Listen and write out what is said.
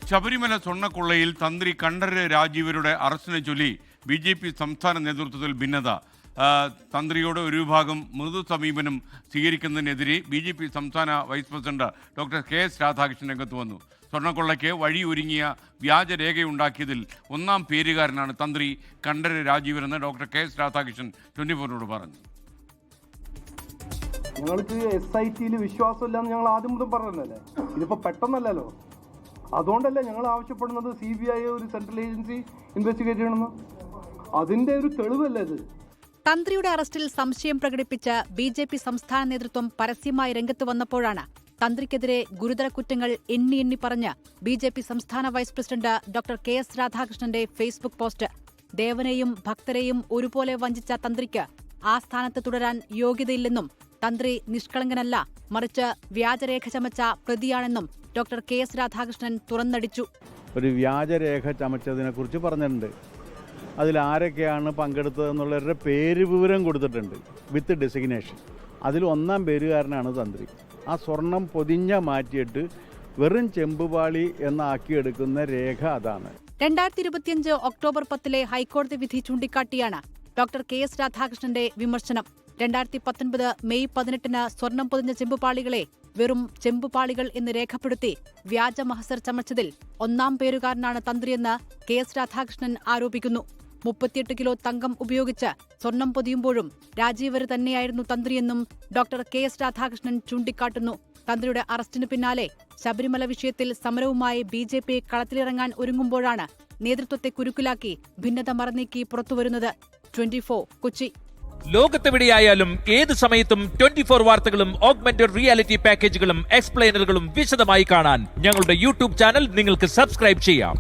ശബരിമല സ്വർണ്ണക്കൊള്ളയിൽ തന്ത്രി കണ്ഠരര് രാജീവരുടെ അറസ്റ്റിനെ ചൊല്ലി ബി.ജെ.പി. സംസ്ഥാന നേതൃത്വത്തിൽ ഭിന്നത. തന്ത്രിയോട് ഒരു വിഭാഗം മൃദു സമീപനം സ്വീകരിക്കുന്നതിനെതിരെ ബി.ജെ.പി. സംസ്ഥാന vice president doctor KS. Radhakrishnan രംഗത്ത് വന്നു. സ്വർണ്ണക്കൊള്ളയ്ക്ക് വഴി ഒരുങ്ങിയ വ്യാജരേഖയുണ്ടാക്കിയതിൽ ഒന്നാം പേരുകാരനാണ് തന്ത്രി കണ്ഠരര് രാജീവരെന്ന് ഡോക്ടർ കെ.എസ്. രാധാകൃഷ്ണൻ 24-നോട് പറഞ്ഞു. ഞങ്ങൾക്ക് SIT-യിൽ വിശ്വാസമില്ലാന്ന് ഞങ്ങൾ ആദ്യം മുതൽ പറഞ്ഞല്ലേ. ഇതിപ്പോൾ പെട്ടെന്നല്ലല്ലോ. അതുകൊണ്ടല്ലേ ഞങ്ങൾ ആവശ്യപ്പെടുന്നത് CBI ഒരു സെൻട്രൽ ഏജൻസി ഇൻവെസ്റ്റിഗേറ്റ് ചെയ്യണമെന്ന്. അതിന്റെ ഒരു തെളിവല്ലേ ഇത്. തന്ത്രിയുടെ അറസ്റ്റിൽ സംശയം പ്രകടിപ്പിച്ച് ബി.ജെ.പി. സംസ്ഥാന നേതൃത്വം പരസ്യമായി രംഗത്ത് വന്നപ്പോഴാണ് തന്ത്രിക്കെതിരെ ഗുരുതര കുറ്റങ്ങൾ എണ്ണി പറഞ്ഞ് ബി.ജെ.പി. സംസ്ഥാന വൈസ് പ്രസിഡന്റ് ഡോക്ടർ കെ.എസ്. രാധാകൃഷ്ണന്റെ ഫേസ്ബുക്ക് പോസ്റ്റ്. ദേവനെയും ഭക്തരെയും ഒരുപോലെ വഞ്ചിച്ച തന്ത്രിക്ക് ആ സ്ഥാനത്ത് തുടരാൻ യോഗ്യതയില്ലെന്നും തന്ത്രി നിഷ്കളങ്കനല്ല, മറിച്ച് വ്യാജരേഖ ചമച്ച പ്രതിയാണെന്നും ഡോക്ടർ കെ.എസ്. രാധാകൃഷ്ണൻ തുറന്നടിച്ചു. ഒരു വ്യാജരേഖ ചമച്ചതിനെ കുറിച്ച് പറഞ്ഞിട്ടുണ്ട്. അതിൽ ആരൊക്കെയാണ് പങ്കെടുത്തതെന്നുള്ളവരുടെ പേര് വിവരം കൊടുത്തിട്ടുണ്ട് വിത്ത് ഡെസിഗ്നേഷൻ. അതിൽ ഒന്നാം പേരുകാരനാണ് തന്ത്രി. ആ സ്വർണം പൊതിഞ്ഞ മാറ്റിയിട്ട് വെറും ചെമ്പുപാളി എന്നാക്കിയെടുക്കുന്ന രേഖ അതാണ്. 2025 ഒക്ടോബർ 10 ഹൈക്കോടതി വിധി ചൂണ്ടിക്കാട്ടിയാണ് ഡോക്ടർ കെ.എസ്. രാധാകൃഷ്ണന്റെ വിമർശനം. 2019 മെയ് 18 സ്വർണം പൊതിഞ്ഞ ചെമ്പുപാളികളെ വെറും ചെമ്പുപാളികൾ എന്ന് രേഖപ്പെടുത്തി വ്യാജ മഹസർ ചമച്ചതിൽ ഒന്നാം പേരുകാരനാണ് തന്ത്രിയെന്ന് കെ.എസ്. രാധാകൃഷ്ണൻ ആരോപിക്കുന്നു. 38 കിലോ തങ്കം ഉപയോഗിച്ച് സ്വർണം പൊതിയുമ്പോഴും രാജീവര് തന്നെയായിരുന്നു തന്ത്രിയെന്നും ഡോക്ടർ കെ.എസ്. രാധാകൃഷ്ണൻ ചൂണ്ടിക്കാട്ടുന്നു. തന്ത്രിയുടെ അറസ്റ്റിന് പിന്നാലെ ശബരിമല വിഷയത്തിൽ സമരവുമായി ബി.ജെ.പി. കളത്തിലിറങ്ങാൻ ഒരുങ്ങുമ്പോഴാണ് നേതൃത്വത്തെ കുരുക്കിലാക്കി ഭിന്നത മറനീക്കി പുറത്തുവരുന്നത്. 24 കൊച്ചി. ലോകത്തെവിടെയായാലും ഏത് സമയത്തും 24 വാർത്തകളും ഓഗ്മെന്റഡ് റിയാലിറ്റി പാക്കേജുകളും എക്സ്പ്ലെയിനറുകളും വിശദമായി കാണാൻ ഞങ്ങളുടെ യൂട്യൂബ് ചാനൽ നിങ്ങൾക്ക് സബ്സ്ക്രൈബ് ചെയ്യാം.